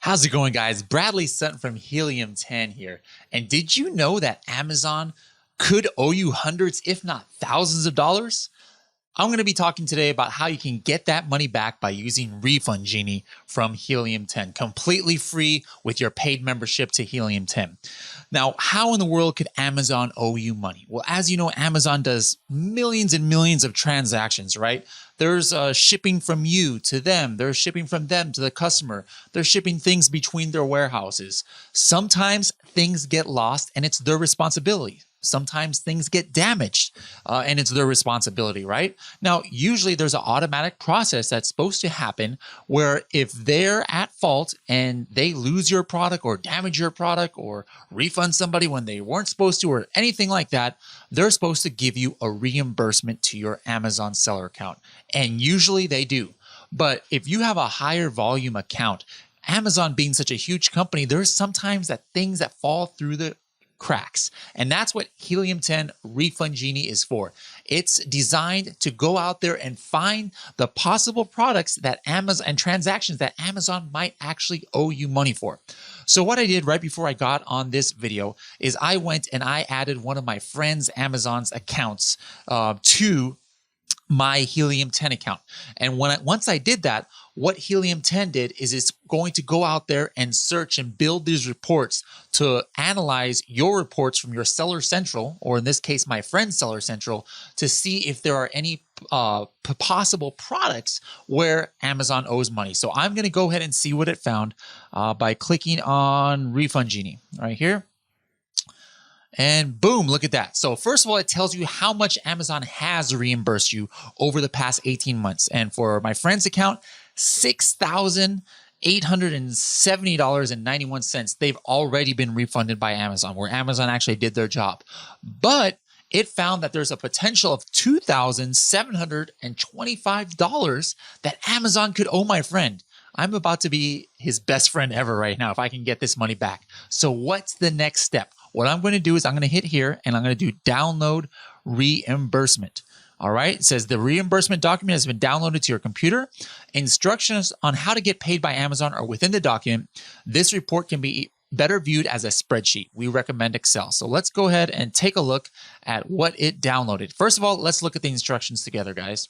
How's it going, guys? Bradley Sutton from Helium10 here. And did you know that Amazon could owe you hundreds, if not thousands of dollars? I'm going to be talking today about how you can get that money back by using refundgenie from Helium10, completely free with your paid membership to Helium10. Now, how in the world could Amazon owe you money? Well, as you know, Amazon does millions and millions of transactions, right? There's shipping from you to them. There's shipping from them to the customer. They're shipping things between their warehouses. Sometimes things get lost and it's their responsibility. Sometimes things get damaged and it's their responsibility, right? Now, usually there's an automatic process that's supposed to happen where if they're at fault and they lose your product or damage your product or refund somebody when they weren't supposed to or anything like that, they're supposed to give you a reimbursement to your Amazon seller account. And usually they do. But if you have a higher volume account, Amazon being such a huge company, there's sometimes that things that fall through the cracks. And that's what Helium10 refundgenie is for. It's designed to go out there and find the possible products that Amazon and transactions that Amazon might actually owe you money for. So what I did right before I got on this video is I went and I added one of my friends' Amazon's accounts to my Helium10 account. And once I did that, what Helium10 did is it's going to go out there and search and build these reports to analyze your reports from your Seller Central, or in this case, my friend's Seller Central, to see if there are any possible products where Amazon owes money. So I'm going to go ahead and see what it found by clicking on refundgenie right here. And boom, look at that. So first of all, it tells you how much Amazon has reimbursed you over the past 18 months. And for my friend's account, $6,870.91. They've already been refunded by Amazon, where Amazon actually did their job. But it found that there's a potential of $2,725 that Amazon could owe my friend. I'm about to be his best friend ever right now if I can get this money back. So what's the next step? What I'm going to do is I'm going to hit here and I'm going to do download reimbursement. All right. It says the reimbursement document has been downloaded to your computer. Instructions on how to get paid by Amazon are within the document. This report can be better viewed as a spreadsheet. We recommend Excel. So let's go ahead and take a look at what it downloaded. First of all, let's look at the instructions together, guys.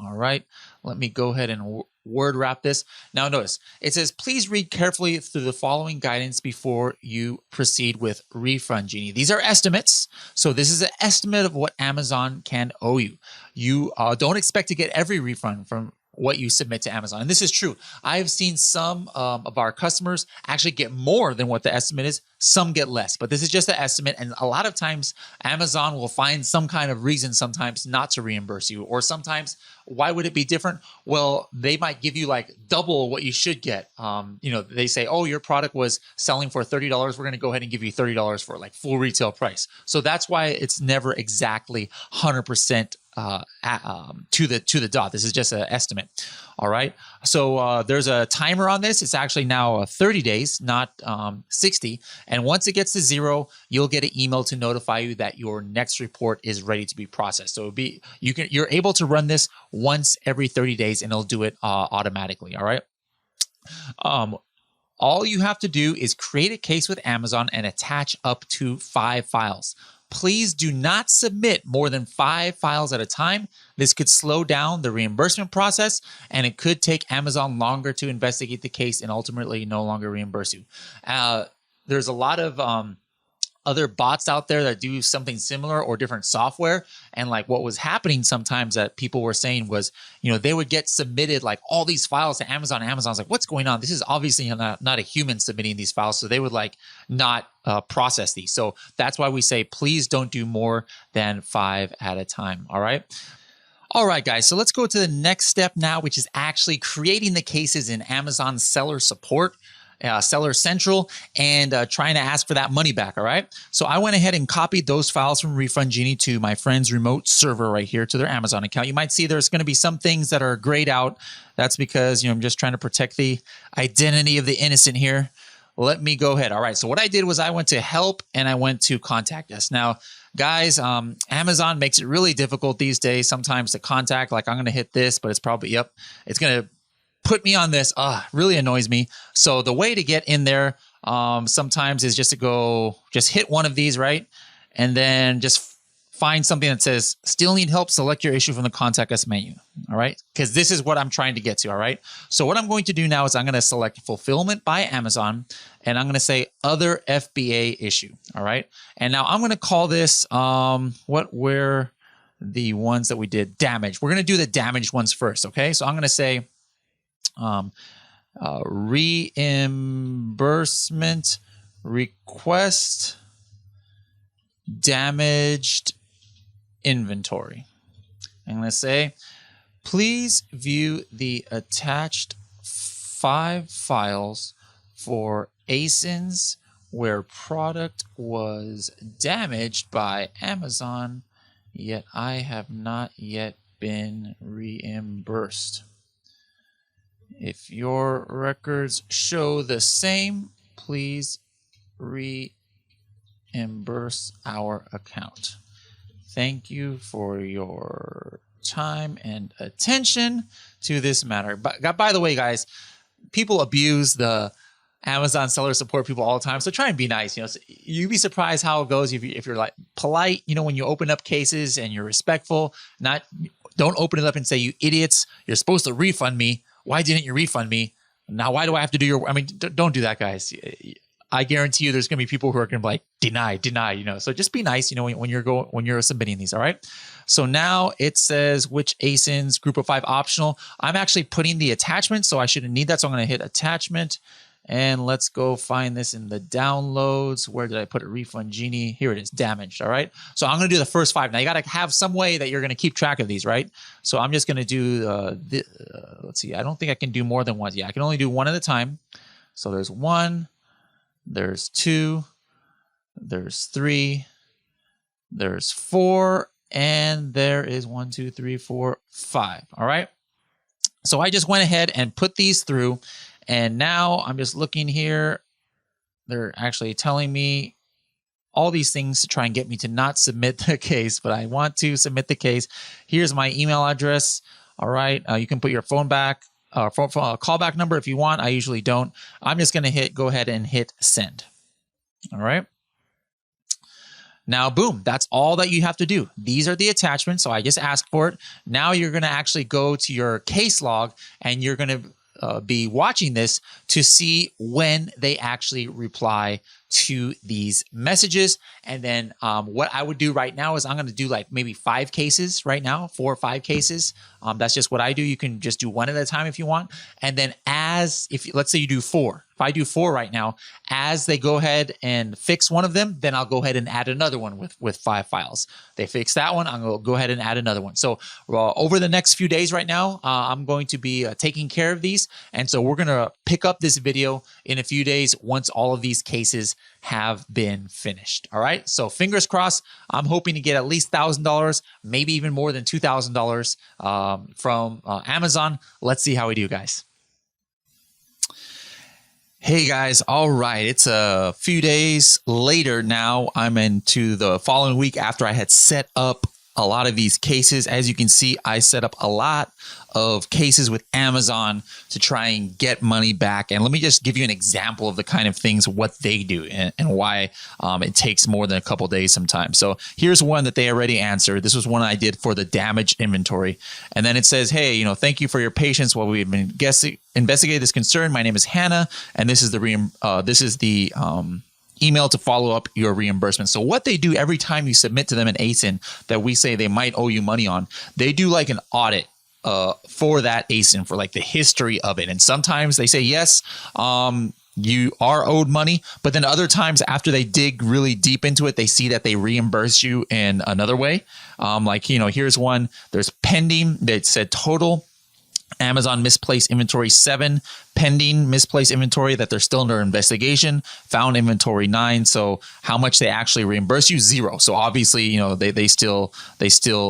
All right, let me go ahead and word wrap this. Now notice, it says, please read carefully through the following guidance before you proceed with refundgenie. These are estimates. So this is an estimate of what Amazon can owe you. You don't expect to get every refund from what you submit to Amazon. And this is true. I have seen some of our customers actually get more than what the estimate is. Some get less, but this is just an estimate. And a lot of times Amazon will find some kind of reason sometimes not to reimburse you, or sometimes why would it be different? Well, they might give you like double what you should get. You know, they say, oh, your product was selling for $30. We're going to go ahead and give you $30 for like full retail price. So that's why it's never exactly 100% to the dot. This is just an estimate. All right. So there's a timer on this. It's actually now 30 days, not 60. And once it gets to 0, you'll get an email to notify you that your next report is ready to be processed. So you're able to run this once every 30 days, and it'll do it automatically. All right. All you have to do is create a case with Amazon and attach up to 5 files. Please do not submit more than 5 files at a time. This could slow down the reimbursement process, and it could take Amazon longer to investigate the case and ultimately no longer reimburse you. There's a lot of other bots out there that do something similar or different software. And like what was happening sometimes that people were saying was, you know, they would get submitted like all these files to Amazon. Amazon's like, what's going on? This is obviously not a human submitting these files. So they would like not process these. So that's why we say, please don't do more than 5 at a time. All right. All right, guys. So let's go to the next step now, which is actually creating the cases in Amazon Seller Support. Seller Central, and trying to ask for that money back. All right. So I went ahead and copied those files from refundgenie to my friend's remote server right here to their Amazon account. You might see there's going to be some things that are grayed out. That's because, you know, I'm just trying to protect the identity of the innocent here. Let me go ahead. All right. So what I did was I went to help and I went to contact us. Now, guys, Amazon makes it really difficult these days sometimes to contact. Like I'm going to hit this, but it's probably, yep, it's going to put me on this. Really annoys me. So the way to get in there sometimes is just to just hit one of these, right? And then just find something that says, still need help, select your issue from the contact us menu, all right? Because this is what I'm trying to get to, all right? So what I'm going to do now is I'm going to select fulfillment by Amazon, and I'm going to say other FBA issue, all right? And now I'm going to call this, what were the ones that we did? Damage. We're going to do the damaged ones first, okay? So I'm going to say reimbursement request damaged inventory. I'm going to say, please view the attached 5 files for ASINs where product was damaged by Amazon, yet I have not yet been reimbursed. If your records show the same, please reimburse our account. Thank you for your time and attention to this matter. But by the way, guys, people abuse the Amazon seller support people all the time. So try and be nice. So you'd be surprised how it goes if you're like polite, when you open up cases and you're respectful. Don't open it up and say, you idiots, you're supposed to refund me. Why didn't you refund me? Now, why do I have to do your, don't do that, guys. I guarantee you there's going to be people who are going to be like, deny, so just be nice, when you're submitting these. All right. So now it says which ASINs, group of 5 optional. I'm actually putting the attachment, so I shouldn't need that. So I'm going to hit attachment, and let's go find this in the downloads. Where did I put it? refundgenie. Here it is, damaged. All right. So I'm going to do the first 5. Now you got to have some way that you're going to keep track of these, right? So I'm just going to do, let's see. I don't think I can do more than one. Yeah, I can only do one at a time. So there's 1. There's 2, there's 3, there's 4, and there is 1, 2, 3, 4, 5. All right. So I just went ahead and put these through, and now I'm just looking here. They're actually telling me all these things to try and get me to not submit the case, but I want to submit the case. Here's my email address. All right. You can put your phone back. Callback number if you want. I usually don't. I'm just going to go ahead and hit send. All right. Now, boom, that's all that you have to do. These are the attachments. So I just asked for it. Now you're going to actually go to your case log, and you're going to be watching this to see when they actually reply to these messages. And then what I would do right now is I'm going to do like maybe 5 cases right now, 4 or 5 cases. That's just what I do. You can just do one at a time if you want. And then let's say you do 4. If I do 4 right now, as they go ahead and fix one of them, then I'll go ahead and add another one with 5 files. They fix that one, I'm going to go ahead and add another one. So over the next few days right now, I'm going to be taking care of these. And so we're going to pick up this video in a few days once all of these cases have been finished. All right. So fingers crossed. I'm hoping to get at least $1,000, maybe even more than $2,000 from Amazon. Let's see how we do, guys. Hey guys, all right, it's a few days later now. I'm into the following week after I had set up a lot of these cases. As you can see, I set up a lot of cases with Amazon to try and get money back. And let me just give you an example of the kind of things, what they do and why it takes more than a couple days sometimes. So here's one that they already answered. This was one I did for the damaged inventory. And then it says, hey, thank you for your patience while we've been investigating this concern. My name is Hannah, and this is the email to follow up your reimbursement. So what they do every time you submit to them an ASIN that we say they might owe you money on, they do like an audit for that ASIN, for like the history of it. And sometimes they say, yes, you are owed money, but then other times after they dig really deep into it, they see that they reimburse you in another way. Here's one, there's pending that said total Amazon misplaced inventory 7, pending misplaced inventory that they're still under investigation, found inventory 9. So how much they actually reimburse you? 0. So obviously, they still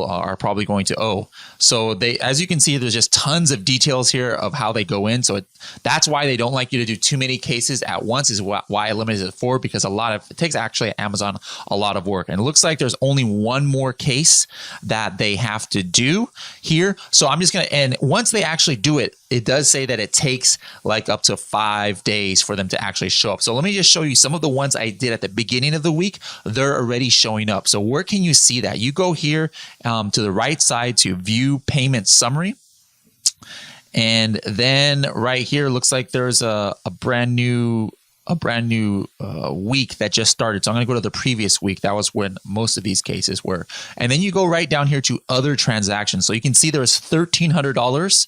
are probably going to owe. So as you can see, there's just tons of details here of how they go in. So that's why they don't like you to do too many cases at once, is why I limited it to 4, because it takes actually Amazon a lot of work. And it looks like there's only one more case that they have to do here. So I'm just going to, and once they actually do it, it does say that it takes like up to 5 days for them to actually show up. So let me just show you some of the ones I did at the beginning of the week. They're already showing up. So where can you see that? You go here to the right side to view payment summary. And then right here, looks like there's a brand new week that just started. So I'm going to go to the previous week. That was when most of these cases were. And then you go right down here to other transactions. So you can see there's $1,300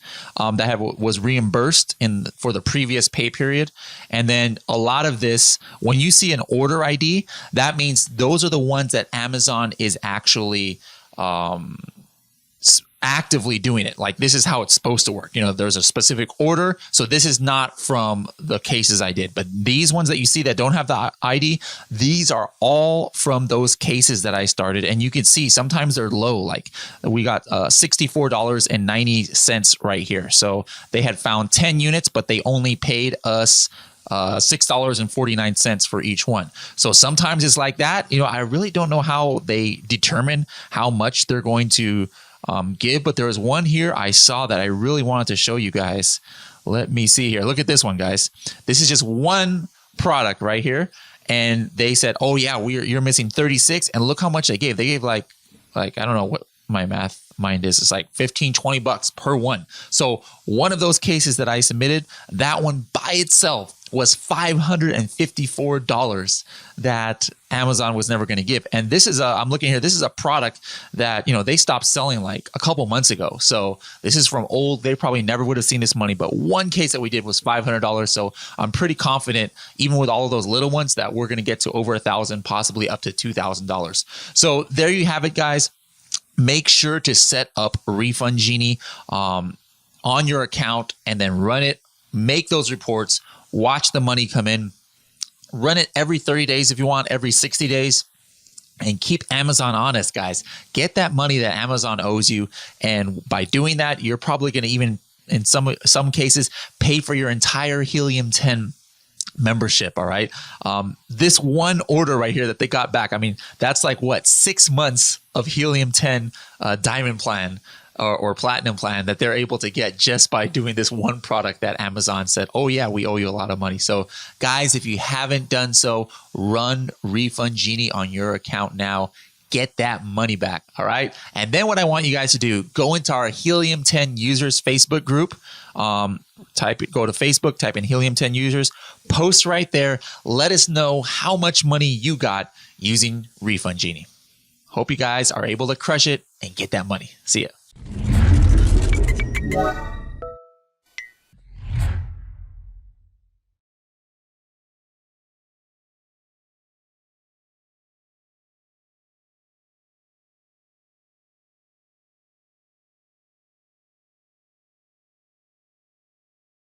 that was reimbursed for the previous pay period. And then a lot of this, when you see an order ID, that means those are the ones that Amazon is actually actively doing it. Like, this is how it's supposed to work. You know, there's a specific order. So this is not from the cases I did, but these ones that you see that don't have the ID, these are all from those cases that I started. And you can see sometimes they're low. Like, we got $64.90 right here. So they had found 10 units, but they only paid us $6.49 for each one. So sometimes it's like that. You know, I really don't know how they determine how much they're going to give, but there was one here I saw that I really wanted to show you guys. Let me see here. Look at this one, guys. This is just one product right here, and they said, "Oh yeah, you're missing 36," and look how much they gave. They gave like I don't know what my mind is. It's like 15, 20 bucks per one. So one of those cases that I submitted, that one by itself was $554 that Amazon was never going to give. And this is I'm looking here, this is a product that, you know, they stopped selling like a couple months ago. So this is from old, they probably never would have seen this money, but one case that we did was $500. So I'm pretty confident, even with all of those little ones, that we're going to get to over $1,000, possibly up to $2,000. So there you have it, guys. Make sure to set up refundgenie on your account and then run it, make those reports, watch the money come in, run it every 30 days if you want, every 60 days, and keep Amazon honest, guys. Get that money that Amazon owes you. And by doing that, you're probably going to even, in some cases, pay for your entire Helium10 membership. All right. This one order right here that they got back, I mean, that's like what, 6 months of Helium10 diamond plan or platinum plan that they're able to get just by doing this one product that Amazon said, "Oh yeah, we owe you a lot of money." So guys, if you haven't done so, run refundgenie on your account now. Get that money back. All right. And then what I want you guys to do, go into our Helium10 users Facebook group. Go to Facebook, type in Helium10 users, post right there. Let us know how much money you got using refundgenie. Hope you guys are able to crush it and get that money. See ya.